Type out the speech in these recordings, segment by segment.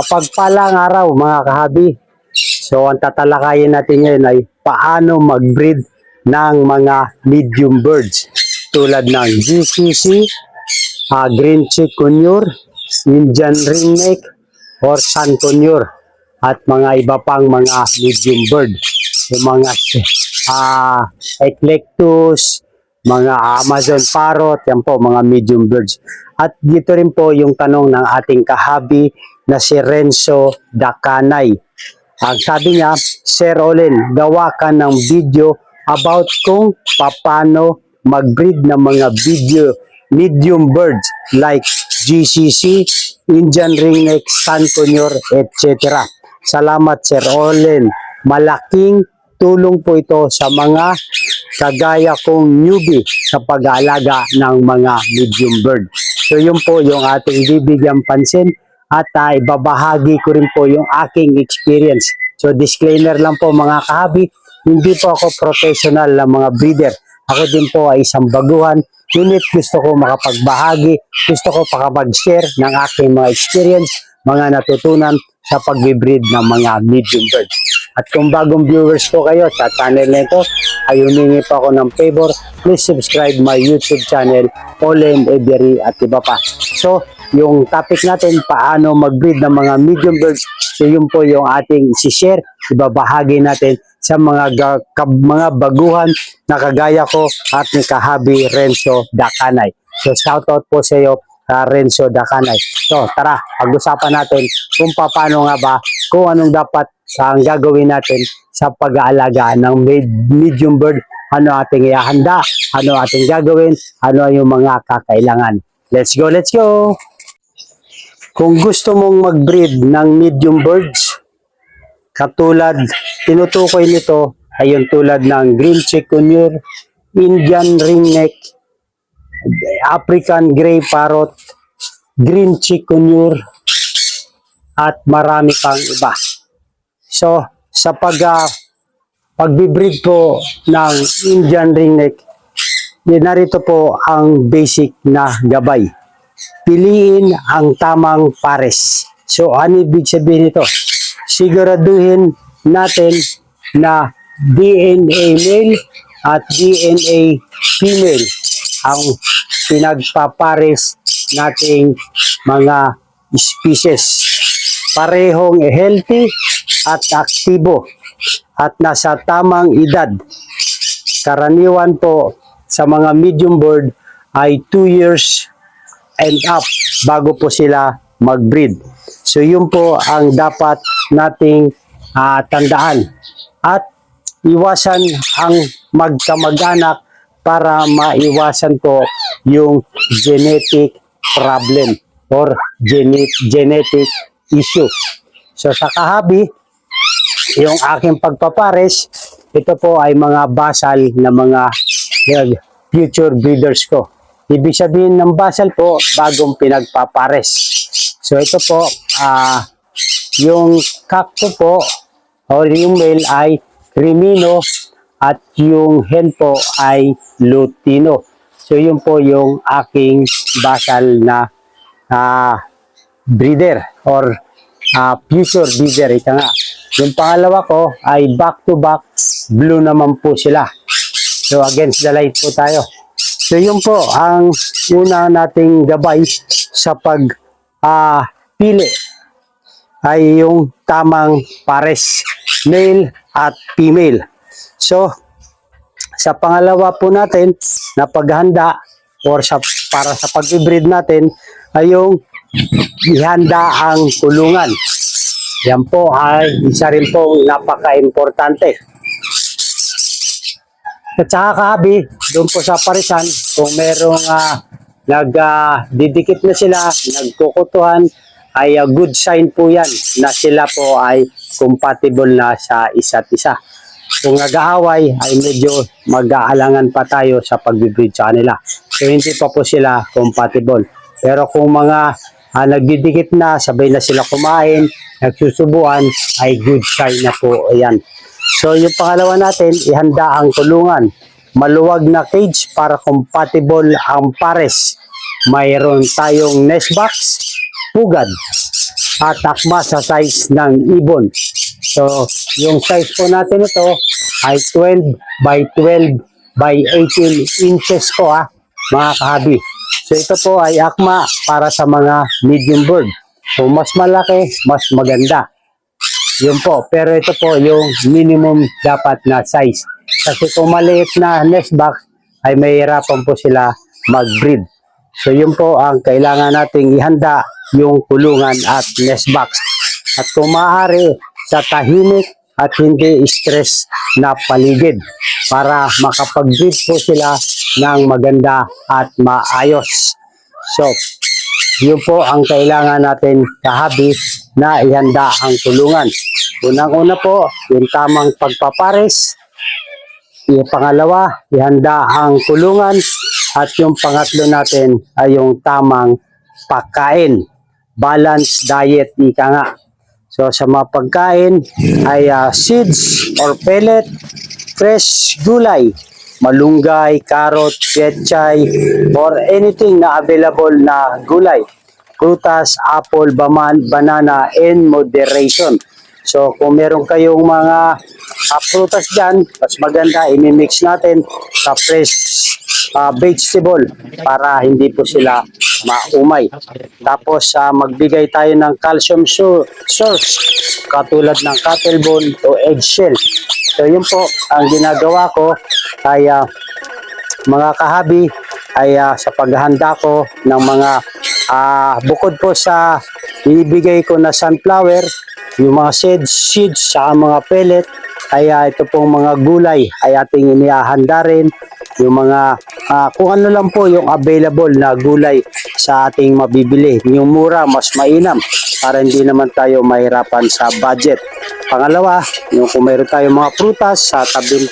Mapagpalang araw mga kahabi. So ang tatalakayin natin ngayon ay paano mag-breed ng mga medium birds tulad ng GCC, Green Cheek Conure, Indian Ringneck, or Sun Conure at mga iba pang mga medium bird. Yung mga Eclectus, mga Amazon Parrot, yan po mga medium birds. At dito rin po yung tanong ng ating kahabi na si Renzo Dacanay. Ang sabi niya, Sir Olen, gawa ka ng video about kung paano mag-breed ng mga medium birds like GCC, Indian Ringneck, Sun Conure, etc. Salamat Sir Olen. Malaking tulong po ito sa mga kagaya kong newbie sa pag-aalaga ng mga medium bird. So yun po yung ating bibigyan pansin at ibabahagi ko rin po yung aking experience. So disclaimer lang po mga kahabi, hindi po ako professional na mga breeder. Ako din po ay isang baguhan. Ngunit gusto ko makapagbahagi, gusto ko pakapag-share ng aking mga experience, mga natutunan sa pag-breed ng mga medium birds. At kung bagong viewers po kayo sa channel na ito, ay humingi po ako ng favor, please subscribe my YouTube channel, Olen Every at iba pa. So, yung topic natin, paano mag-breed ng mga medium birds, so yun po yung ating isi-share, ibabahagi natin sa mga baguhan na kagaya ko at ni kahabi Renzo Dacanay. So, shoutout po sa iyo, Renzo Dacanay. So, tara, pag-usapan natin kung paano nga ba, kung anong dapat ang gagawin natin sa pag-aalaga ng medium bird, ano ating ihahanda, ano ating gagawin, ano yung mga kakailangan. Let's go, let's go! Kung gusto mong mag-breed ng medium birds, katulad, tinutukoy nito ay yung tulad ng Green Cheek Conure, Indian Ringneck, African Grey Parrot, Green Cheek Conure, at marami pang iba. So, sa pag-breed po ng Indian Ringneck, narito po ang basic na gabay. Piliin ang tamang pares. So, ano ibig sabihin nito? Siguraduhin natin na DNA male at DNA female ang pinagpapares nating mga species. Parehong healthy at aktibo at nasa tamang edad. Karaniwan po sa mga medium bird ay 2 years and up bago po sila mag-breed. So yun po ang dapat nating tandaan. At iwasan ang magkamag-anak para maiwasan po yung genetic problem or genetic issue. So sa kahabi, yung aking pagpapares, ito po ay mga basal na mga future breeders ko. Ibig sabihin ng basal po, bagong pinagpapares. So ito po, yung kakto po, or yung male ay Crimino at yung hen po ay Lutino. So yun po yung aking basal na breeder or future breeder. Ika nga. Yung pangalawa ko ay back-to-back blue naman po sila. So against the light po tayo. So yun po ang una nating gabay sa pili ay yung tamang pares, male at female. So sa pangalawa po natin na paghanda or para sa pag-breed natin ay yung ihanda ang kulungan. Yan po ay isa rin pong napaka-importante. At saka kahabi, doon po sa parisan, kung merong nagdidikit na sila, nagkukutuhan, ay good sign po yan na sila po ay compatible na sa isa't isa. Kung nag-aaway, ay medyo mag-aalangan pa tayo sa pag-breed sa kanila. So hindi pa po sila compatible. Pero kung mga nagdidikit na, sabay na sila kumain, nagsusubuan, ay good sign na po yan. So yung pangalawa natin, ihanda ang kulungan. Maluwag na cage para compatible ang pares. Mayroon tayong nest box, pugad. at akma sa size ng ibon. So, yung size po natin ito ay 12 by 12 by 18 inches po mga kahabi. So, ito po ay akma para sa mga medium bird. So, mas malaki, mas maganda. Yun po. Pero ito po yung minimum dapat na size. Kasi kung maliit na nest box, ay mahirapan po sila mag-breed. So, yun po ang kailangan nating ihanda, yung kulungan at nest box. At kung maaari, sa tahimik at hindi stress na paligid para makapag-breed po sila ng maganda at maayos. So, yun po ang kailangan natin kahabi na ihanda ang kulungan. Unang-una po, yung tamang pagpapares. Yung pangalawa, ihanda ang kulungan. At yung pangatlo natin ay yung tamang pagkain. Balanced diet, ika nga. So sa mga pagkain ay seeds or pellet, fresh gulay, malunggay, carrot, pechay, or anything na available na gulay. Prutas, apple, banana, in moderation. So kung meron kayong mga prutas dyan, mas maganda imimix natin sa fresh vegetable para hindi po sila maumay. Tapos magbigay tayo ng calcium source katulad ng cattle bone o eggshell. So yun po ang ginagawa ko ay mga kahabi ay sa paghahanda ko ng mga bukod po sa ibigay ko na sunflower, yung mga seeds sa mga pellet, ay ito pong mga gulay ay ating inihahanda rin. Yung mga kung ano lang po yung available na gulay sa ating mabibili. Yung mura, mas mainam para hindi naman tayo mahirapan sa budget. Pangalawa, yung kung mayroon tayong mga prutas sa tabing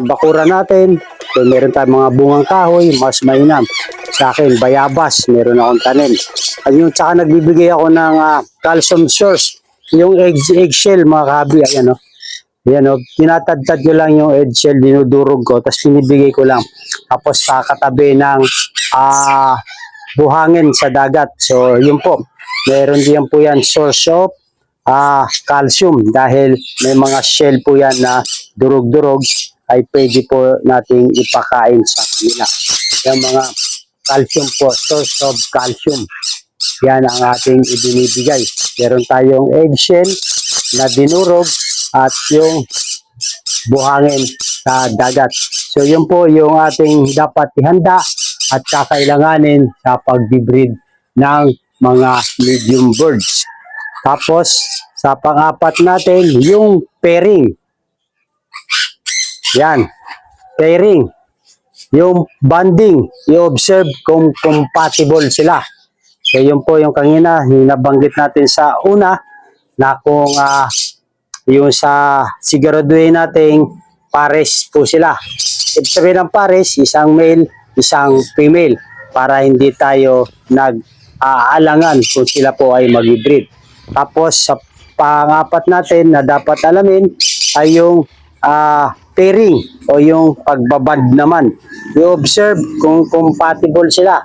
bakura natin, kung meron tayong mga bungang kahoy, mas mainam. Sa akin, bayabas, meron akong tanim. At yung tsaka nagbibigay ako ng calcium source, yung eggshell mga kahabi, ayan o. Ayan o, tinatadtad ko lang yung eggshell, dinudurog ko, tapos pinibigay ko lang. Tapos katabi ng buhangin sa dagat. So, yun po. Meron din po yan source of calcium dahil may mga shell po yan na durog-durog ay pwede po nating ipakain sa kanila. Yung mga calcium po, source of calcium. Yan ang ating ibinibigay. Meron tayong eggshell na dinurog at yung buhangin sa dagat. So yun po yung ating dapat ihanda at kakailanganin sa pag-breed ng mga medium birds. Tapos sa pang-apat natin yung pairing. Yan, pairing. Yung bonding, i-observe kung compatible sila. So yun po yung kanina, nabanggit natin sa una na kung yung sa siguraduhin nating pares po sila. Ibig sabihin ng pares, isang male, isang female para hindi tayo nag-aalangan kung sila po ay mag-breed. Tapos sa pang-apat natin na dapat alamin ay yung pairing o yung pagbaband naman. I-observe kung compatible sila.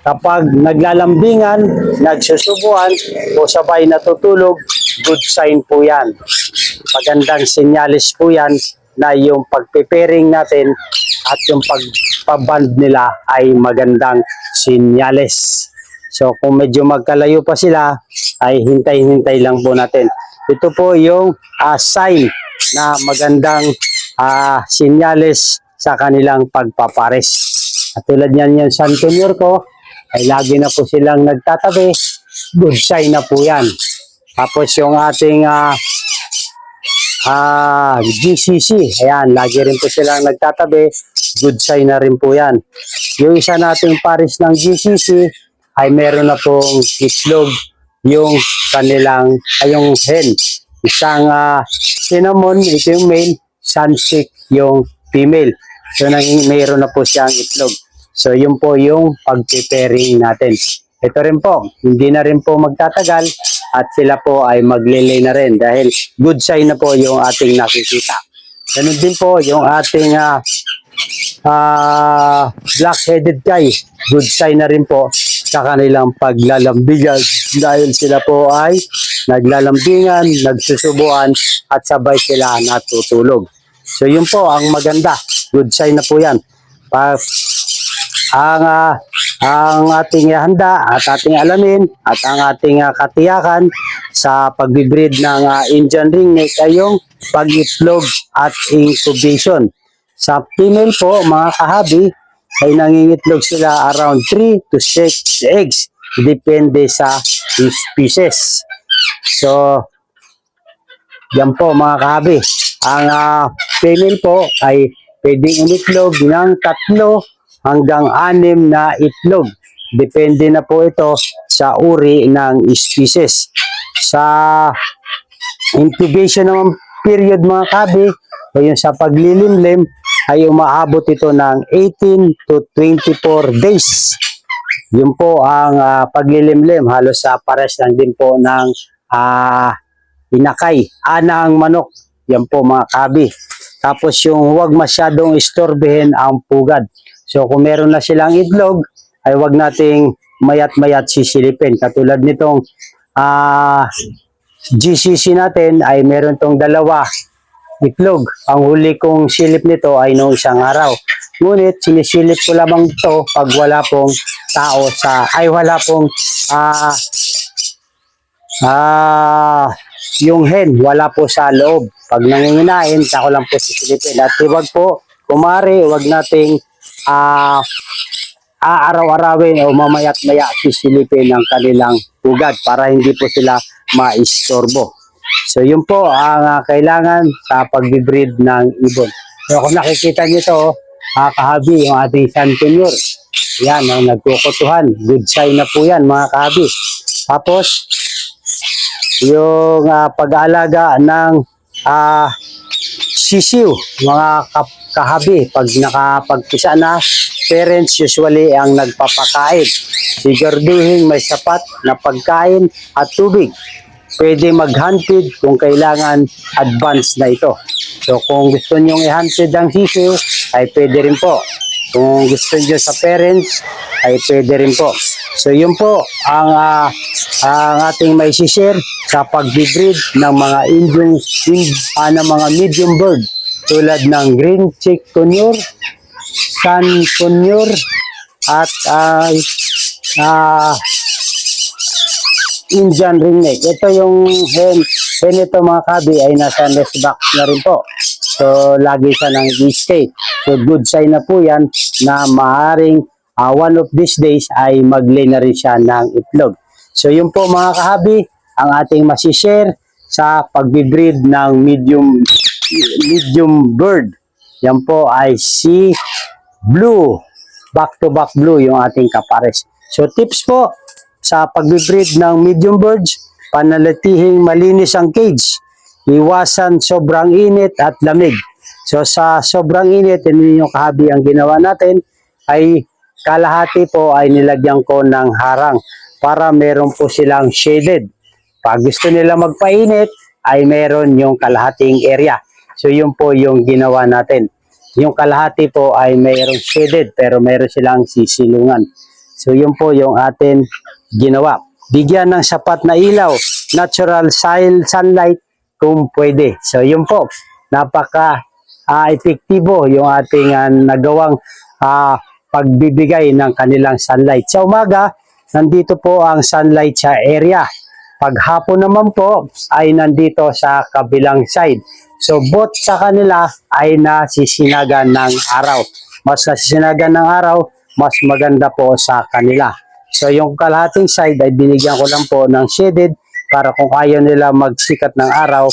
Kapag naglalambingan, nagsusubuan o sabay natutulog, good sign po yan. Magandang senyalis po yan na yung pagpipairing natin at yung pagpaband nila ay magandang senyalis. So kung medyo magkalayo pa sila, ay hintay-hintay lang po natin. Ito po yung sign na magandang senyalis sa kanilang pagpapares. At tulad yan yung San Tenor ko, ay lagi na po silang nagtatabi, good sign na po yan. Tapos yung ating GCC, ayan, lagi rin po silang nagtatabi, good sign na rin po yan. Yung isa nating pares ng GCC ay meron na pong itlog yung kanilang, yung hen. Isang cinnamon, ito yung male, sunsick yung female. So mayroon na po siyang itlog. So yun po yung pag-preparing natin. Ito rin po, hindi na rin po magtatagal at sila po ay maglilay na rin dahil good sign na po yung ating nakikita. Ganun din po yung ating black-headed guy, good sign na rin po sa kanilang paglalambingan dahil sila po ay naglalambingan, nagsusubuan at sabay sila natutulog. So yun po ang maganda. Good sign na po yan. Pa, ang ating handa at ating alamin at ang ating katiyakan sa pagbibreed ng Indian ringneck ay yung pag-itlog at incubation. Sa female po, mga kahabi, ay nangingitlog sila around 3 to 6 eggs. Depende sa species. So, yan po mga kahabi. Ang female po ay pwedeng umitlog ng 3 hanggang 6 na itlog. Depende na po ito sa uri ng species. Sa incubation naman period mga kahabi, o yung sa paglilimlim, ay umaabot ito ng 18 to 24 days. Yun po ang paglilimlim. Halos pares lang din po ng inakay, ng manok. Yan po mga kabi. Tapos yung huwag masyadong istorbehin ang pugad. So kung meron na silang itlog, ay huwag nating mayat-mayat sisilipin. Katulad nitong GCC natin ay meron tong 2 itlog. Ang huli kong silip nito ay noong isang araw. Ngunit sinisilip ko lamang ito pag wala pong tao wala pong yung hen, wala po sa loob. Pag nanginginain, ako lang po sisilipin. At huwag po, kumari, huwag nating araw-arawin o mamayat-maya sisilipin ng kanilang pugad para hindi po sila maistorbo. So yun po ang kailangan sa pagbibreed ng ibon. So kung nakikita nyo ito, kahabi, yung ating Santonur. Yan, ang nagkukutuhan. Good sign na po yan mga kahabi. Tapos, yung pag-aalaga ng sisiw, mga kahabi, pag nakapagpisa na, parents usually ang nagpapakain. Siguraduhin may sapat na pagkain at tubig. Pwede mag-hunted kung kailangan advance na ito. So kung gusto nyo i-hunted ang sisiw, ay pwede rin po. Kung gusto nyo sa parents, ay pwede rin po. So yun po ang ating may share sa pagbibreed ng mga ng mga medium bird tulad ng green cheek conure, sun conure, at Indian ringneck. Ito yung hen ito mga kabi ay nasa nest box na rin po. So lagi siya ng stay. So good sign na po yan na maaaring one of these days ay mag-lay na rin siya ng itlog. So yun po mga kahabi ang ating masishare sa pagbibreed ng medium bird. Yan po ay si blue, back-to-back blue yung ating kapares. So tips po sa pagbibreed ng medium birds, panalitihing malinis ang cage, iwasan sobrang init at lamig. So sa sobrang init, hindi yung kahabi ang ginawa natin, ay kalahati po ay nilagyan ko ng harang para meron po silang shaded. Pag gusto nila magpainit, ay meron yung kalahating area. So yun po yung ginawa natin. Yung kalahati po ay mayroong shaded pero mayroon silang sisilungan. So yun po yung atin ginawa. Bigyan ng sapat na ilaw, natural sunlight kung pwede. So yun po, napaka epektibo yung ating nagawang pagbibigay ng kanilang sunlight. Sa umaga, nandito po ang sunlight sa area. Paghapon naman po ay nandito sa kabilang side. So both sa kanila ay nasisinagan ng araw. Mas nasisinagan ng araw, mas maganda po sa kanila. So yung kalahating side ay binigyan ko lang po ng shaded para kung ayaw nila magsikat ng araw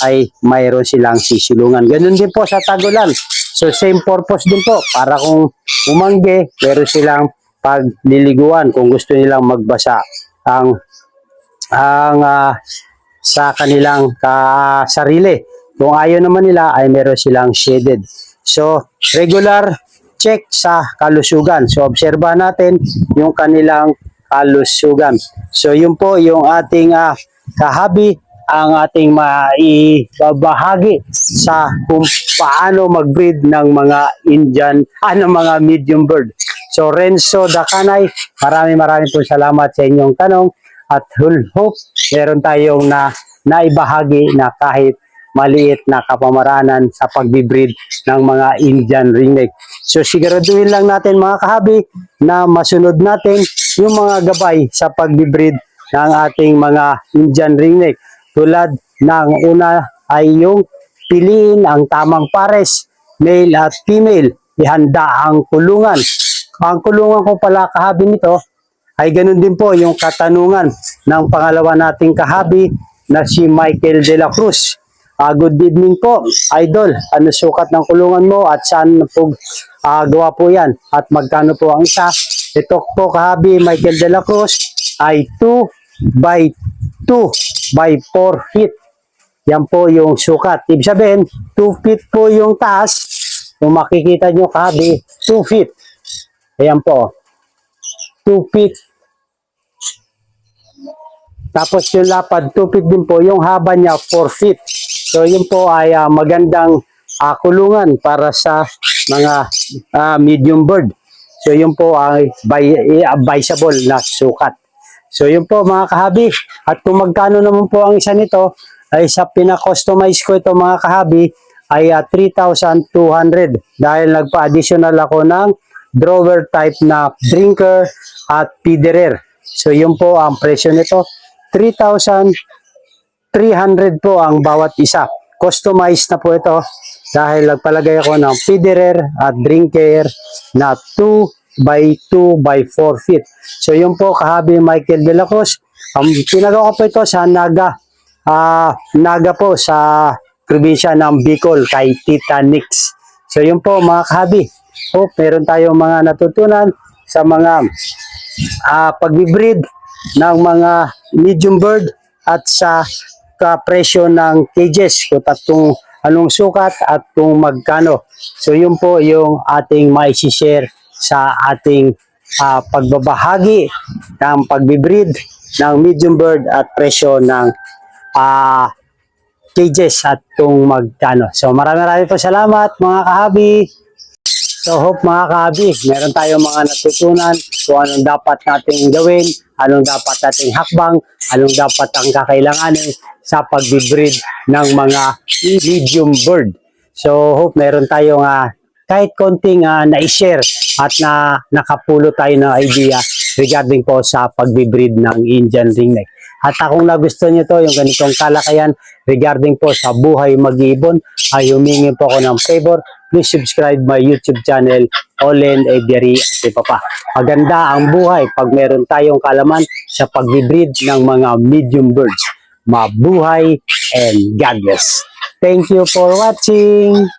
ay mayroon silang sisilungan. Ganun din po sa tagulan. So same purpose din po para kung umangge, meron silang pagliliguan kung gusto nilang magbasa sa kanilang sarili. Kung ayaw naman nila ay meron silang shaded. So regular check sa kalusugan. So obserbahan natin yung kanilang kalusugan. So yun po yung ating kahabi, ang ating maibabahagi sa kung paano mag-breed ng mga Indian, ng mga medium bird. So Renzo Dakanay, maraming po salamat sa inyong tanong at hope meron tayong naibahagi na kahit maliit na kapamaranan sa pagbibreed ng mga Indian ringneck. So siguraduhin lang natin mga kahabi na masunod natin yung mga gabay sa pagbibreed ng ating mga Indian ringneck. Tulad ng una ay yung piliin ang tamang pares, male at female. Ihanda ang kulungan. Ang kulungan ko pala kahabi nito ay ganun din po yung katanungan ng pangalawa nating kahabi na si Michael De La Cruz. Good evening po, Idol. Ano sukat ng kulungan mo at saan po gawa po yan? At magkano po ang isa? Ito po kahabi Michael De La Cruz ay 2 by 2 by 4 feet. Yan po yung sukat. Ibig sabihin, 2 feet po yung taas. Kung makikita nyo kahabi, 2 feet. Ayan po. 2 feet. Tapos yung lapad, 2 feet din po. Yung haba niya, 4 feet. So yun po ay magandang kulungan para sa mga medium bird. So yun po ay advisable na sukat. So yun po mga kahabi. At kung magkano naman po ang isa nito, ay sa pina-customize ko ito mga kahabi, ay 3,200. Dahil nagpa-additional ako ng drawer type na drinker at feederer. So yun po ang presyo nito. 3,300 po ang bawat isa. Customized na po ito dahil nagpalagay ako ng feederer at drinker na 2 by 2 by 4 feet. So yun po kahabi Michael De La Cruz. Pinagawa ko po ito sa Naga po sa probinsya ng Bicol kay Tita Nix. So yun po mga kahabi. Hope meron tayong mga natutunan sa mga pagbibreed ng mga medium bird at sa presyo ng cages kung anong sukat at kung magkano. So yun po yung ating maisi-share sa ating pagbabahagi ng pagbibreed ng medium bird at presyo ng cages at kung magkano. So maraming po salamat mga kahabi. So hope mga kahabi, meron tayong mga natutunan kung anong dapat nating gawin, anong dapat nating hakbang, anong dapat ang kakailanganin sa pagbibreed ng mga medium bird. So hope meron tayong kahit konting na-share at nakapulo tayo ng idea regarding po sa pagbibreed ng Indian ringneck. At kung nagustuhan nyo to, yung ganitong kalakayan regarding po sa buhay mag-iibon, ay humingi po ako ng favor. Please subscribe my YouTube channel, Olen Aviary at iba pa. Maganda ang buhay pag meron tayong kalaman sa pagbibreed ng mga medium birds. Mabuhay and God bless. Thank you for watching.